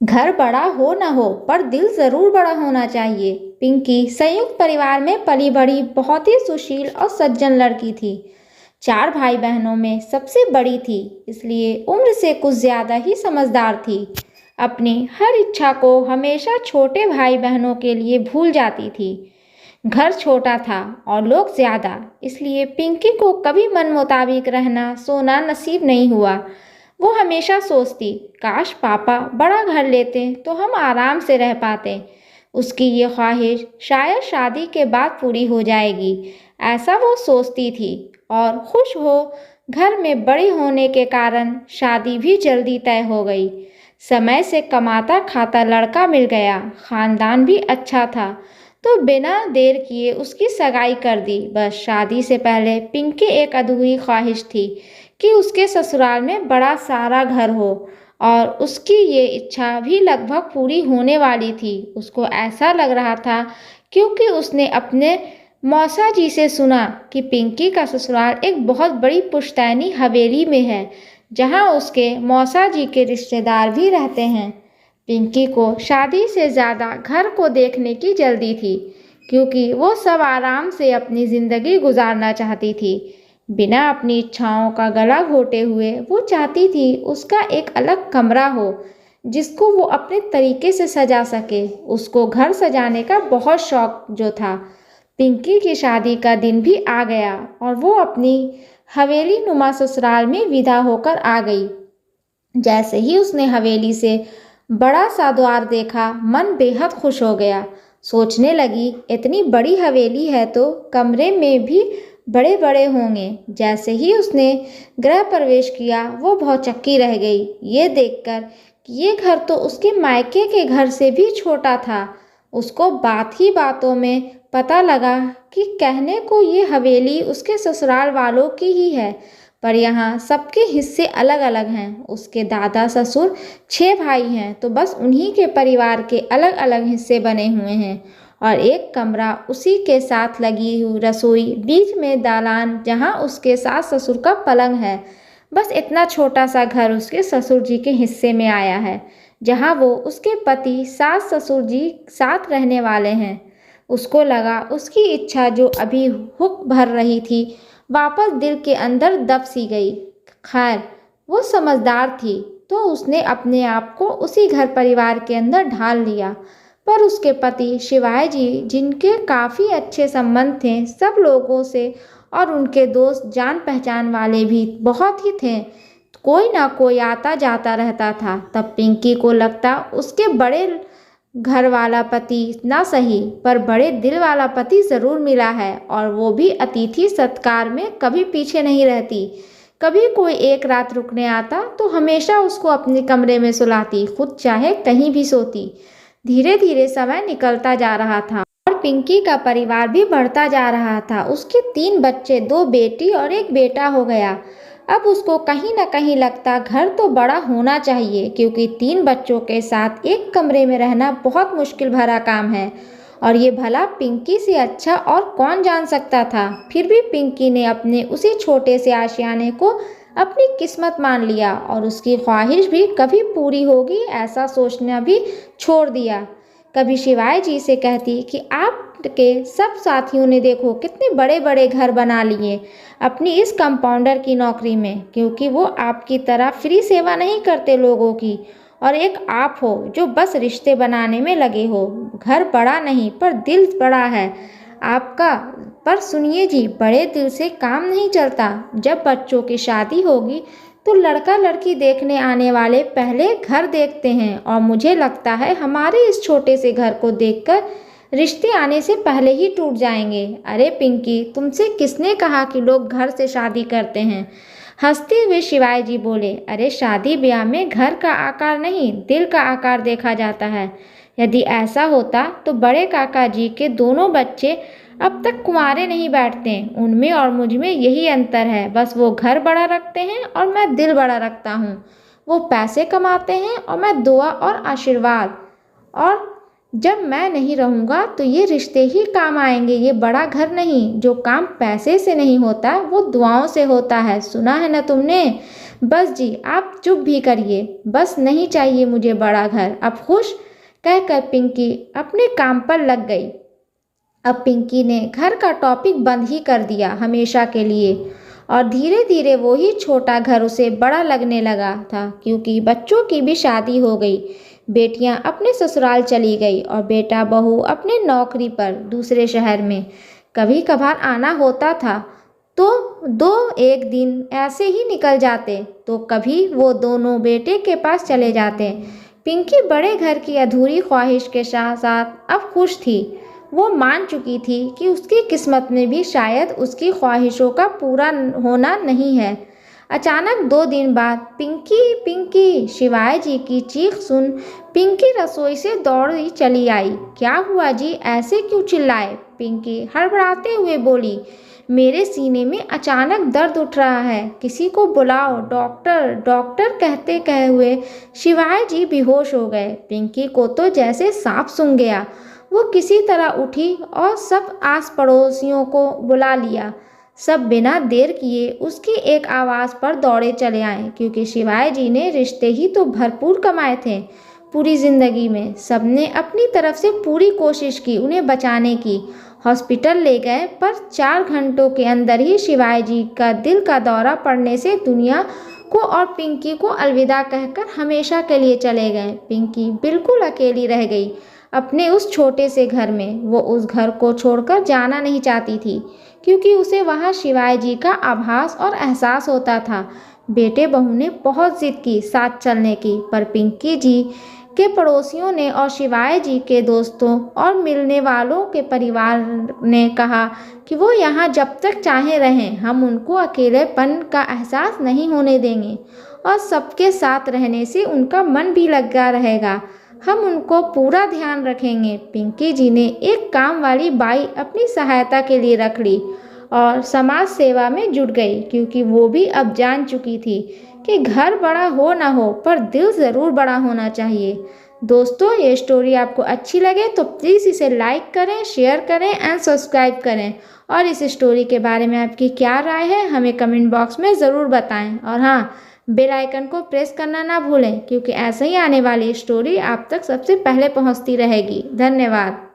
घर बड़ा हो न हो पर दिल जरूर बड़ा होना चाहिए। पिंकी संयुक्त परिवार में पली बड़ी बहुत ही सुशील और सज्जन लड़की थी। चार भाई बहनों में सबसे बड़ी थी, इसलिए उम्र से कुछ ज्यादा ही समझदार थी। अपनी हर इच्छा को हमेशा छोटे भाई बहनों के लिए भूल जाती थी। घर छोटा था और लोग ज्यादा, इसलिए पिंकी को कभी मन मुताबिक रहना सोना नसीब नहीं हुआ। वो हमेशा सोचती, काश पापा बड़ा घर लेते तो हम आराम से रह पाते। उसकी ये ख्वाहिश शायद शादी के बाद पूरी हो जाएगी, ऐसा वो सोचती थी। और खुश हो, घर में बड़ी होने के कारण शादी भी जल्दी तय हो गई। समय से कमाता खाता लड़का मिल गया, खानदान भी अच्छा था, तो बिना देर किए उसकी सगाई कर दी। बस शादी से पहले पिंकी एक अधूरी ख्वाहिश थी कि उसके ससुराल में बड़ा सारा घर हो, और उसकी ये इच्छा भी लगभग पूरी होने वाली थी। उसको ऐसा लग रहा था क्योंकि उसने अपने मौसा जी से सुना कि पिंकी का ससुराल एक बहुत बड़ी पुश्तैनी हवेली में है, जहां उसके मौसा जी के रिश्तेदार भी रहते हैं। पिंकी को शादी से ज़्यादा घर को देखने की जल्दी थी, क्योंकि वो सब आराम से अपनी ज़िंदगी गुजारना चाहती थी, बिना अपनी इच्छाओं का गला घोटे हुए। वो चाहती थी उसका एक अलग कमरा हो, जिसको वो अपने तरीके से सजा सके। उसको घर सजाने का बहुत शौक जो था। पिंकी की शादी का दिन भी आ गया और वो अपनी हवेली नुमा ससुराल में विदा होकर आ गई। जैसे ही उसने हवेली से बड़ा सा द्वार देखा, मन बेहद खुश हो गया। सोचने लगी, इतनी बड़ी हवेली है तो कमरे में भी बड़े बड़े होंगे। जैसे ही उसने गृह प्रवेश किया, वो भौचक्की रह गई ये देखकर कि ये घर तो उसके मायके के घर से भी छोटा था। उसको बात ही बातों में पता लगा कि कहने को ये हवेली उसके ससुराल वालों की ही है, पर यहाँ सबके हिस्से अलग अलग हैं। उसके दादा ससुर 6 भाई हैं, तो बस उन्हीं के परिवार के अलग अलग हिस्से बने हुए हैं, और एक कमरा उसी के साथ लगी हुई रसोई, बीच में दालान जहाँ उसके सास ससुर का पलंग है। बस इतना छोटा सा घर उसके ससुर जी के हिस्से में आया है, जहाँ वो उसके पति सास ससुर जी साथ रहने वाले हैं। उसको लगा उसकी इच्छा जो अभी हुक भर रही थी, वापस दिल के अंदर दब सी गई। खैर, वो समझदार थी, तो उसने अपने आप को उसी घर परिवार के अंदर ढाल लिया। पर उसके पति शिवाय जी, जिनके काफ़ी अच्छे संबंध थे सब लोगों से, और उनके दोस्त जान पहचान वाले भी बहुत ही थे, कोई ना कोई आता जाता रहता था। तब पिंकी को लगता उसके बड़े घर वाला पति ना सही, पर बड़े दिल वाला पति ज़रूर मिला है, और वो भी अतिथि सत्कार में कभी पीछे नहीं रहती। कभी कोई एक रात रुकने आता तो हमेशा उसको अपने कमरे में सुलाती, खुद चाहे कहीं भी सोती। धीरे धीरे समय निकलता जा रहा था और पिंकी का परिवार भी बढ़ता जा रहा था। उसके 3 बच्चे, 2 बेटी और 1 बेटा हो गया। अब उसको कहीं ना कहीं लगता घर तो बड़ा होना चाहिए, क्योंकि 3 बच्चों के साथ एक कमरे में रहना बहुत मुश्किल भरा काम है, और ये भला पिंकी से अच्छा और कौन जान सकता था। फिर भी पिंकी ने अपने उसी छोटे से आशियाने को अपनी किस्मत मान लिया, और उसकी ख्वाहिश भी कभी पूरी होगी ऐसा सोचना भी छोड़ दिया। कभी शिवाय जी से कहती कि आपके सब साथियों ने देखो कितने बड़े बड़े घर बना लिए अपनी इस कंपाउंडर की नौकरी में, क्योंकि वो आपकी तरह फ्री सेवा नहीं करते लोगों की, और एक आप हो जो बस रिश्ते बनाने में लगे हो। घर बड़ा नहीं पर दिल बड़ा है आपका। पर सुनिए जी, बड़े दिल से काम नहीं चलता। जब बच्चों की शादी होगी तो लड़का लड़की देखने आने वाले पहले घर देखते हैं, और मुझे लगता है हमारे इस छोटे से घर को देखकर रिश्ते आने से पहले ही टूट जाएंगे। अरे पिंकी, तुमसे किसने कहा कि लोग घर से शादी करते हैं? हंसते हुए शिवाय जी बोले, अरे शादी ब्याह में घर का आकार नहीं, दिल का आकार देखा जाता है। यदि ऐसा होता तो बड़े काका जी के दोनों बच्चे अब तक कुंवारे नहीं बैठते। उनमें और मुझ में यही अंतर है, बस वो घर बड़ा रखते हैं और मैं दिल बड़ा रखता हूँ। वो पैसे कमाते हैं और मैं दुआ और आशीर्वाद। और जब मैं नहीं रहूँगा तो ये रिश्ते ही काम आएंगे। ये बड़ा घर नहीं, जो काम पैसे से नहीं होता वो दुआओं से होता है। सुना है ना तुमने? बस जी, आप चुप भी करिए। बस नहीं चाहिए मुझे बड़ा घर, अब खुश? कहकर पिंकी अपने काम पर लग गई। अब पिंकी ने घर का टॉपिक बंद ही कर दिया हमेशा के लिए, और धीरे धीरे वो ही छोटा घर उसे बड़ा लगने लगा था, क्योंकि बच्चों की भी शादी हो गई। बेटियां अपने ससुराल चली गई और बेटा बहू अपने नौकरी पर दूसरे शहर में। कभी कभार आना होता था तो 2-1 दिन ऐसे ही निकल जाते, तो कभी वो दोनों बेटे के पास चले जाते। पिंकी बड़े घर की अधूरी ख्वाहिश के साथ साथ अब खुश थी। वो मान चुकी थी कि उसकी किस्मत में भी शायद उसकी ख्वाहिशों का पूरा होना नहीं है। अचानक 2 दिन बाद पिंकी पिंकी शिवाय जी की चीख सुन पिंकी रसोई से दौड़ी चली आई। क्या हुआ जी, ऐसे क्यों चिल्लाए? पिंकी हड़बड़ाते हुए बोली, मेरे सीने में अचानक दर्द उठ रहा है, किसी को बुलाओ, डॉक्टर डॉक्टर कहते कहे हुए शिवाय जी बेहोश हो गए। पिंकी को तो जैसे सांप सूंघ गया। वो किसी तरह उठी और सब आस पड़ोसियों को बुला लिया। सब बिना देर किए उसकी एक आवाज़ पर दौड़े चले आए, क्योंकि शिवाय जी ने रिश्ते ही तो भरपूर कमाए थे पूरी ज़िंदगी में। सबने अपनी तरफ से पूरी कोशिश की उन्हें बचाने की। हॉस्पिटल ले गए, पर 4 घंटों के अंदर ही शिवाय जी का दिल का दौरा पड़ने से दुनिया को और पिंकी को अलविदा कहकर हमेशा के लिए चले गए। पिंकी बिल्कुल अकेली रह गई अपने उस छोटे से घर में। वो उस घर को छोड़कर जाना नहीं चाहती थी, क्योंकि उसे वहाँ शिवाय जी का आभास और एहसास होता था। बेटे बहू ने बहुत जिद की साथ चलने की, पर पिंकी जी के पड़ोसियों ने और शिवाय जी के दोस्तों और मिलने वालों के परिवार ने कहा कि वो यहाँ जब तक चाहे रहें, हम उनको अकेलेपन का एहसास नहीं होने देंगे और सबके साथ रहने से उनका मन भी लगा रहेगा। हम उनको पूरा ध्यान रखेंगे। पिंकी जी ने एक काम वाली बाई अपनी सहायता के लिए रख ली और समाज सेवा में जुट गई, क्योंकि वो भी अब जान चुकी थी कि घर बड़ा हो ना हो, पर दिल ज़रूर बड़ा होना चाहिए। दोस्तों, ये स्टोरी आपको अच्छी लगे तो प्लीज़ इसे लाइक करें, शेयर करें एंड सब्सक्राइब करें। और इस स्टोरी के बारे में आपकी क्या राय है हमें कमेंट बॉक्स में ज़रूर बताएं। और हाँ, बेल आइकन को प्रेस करना ना भूलें, क्योंकि ऐसे ही आने वाली स्टोरी आप तक सबसे पहले पहुंचती रहेगी। धन्यवाद।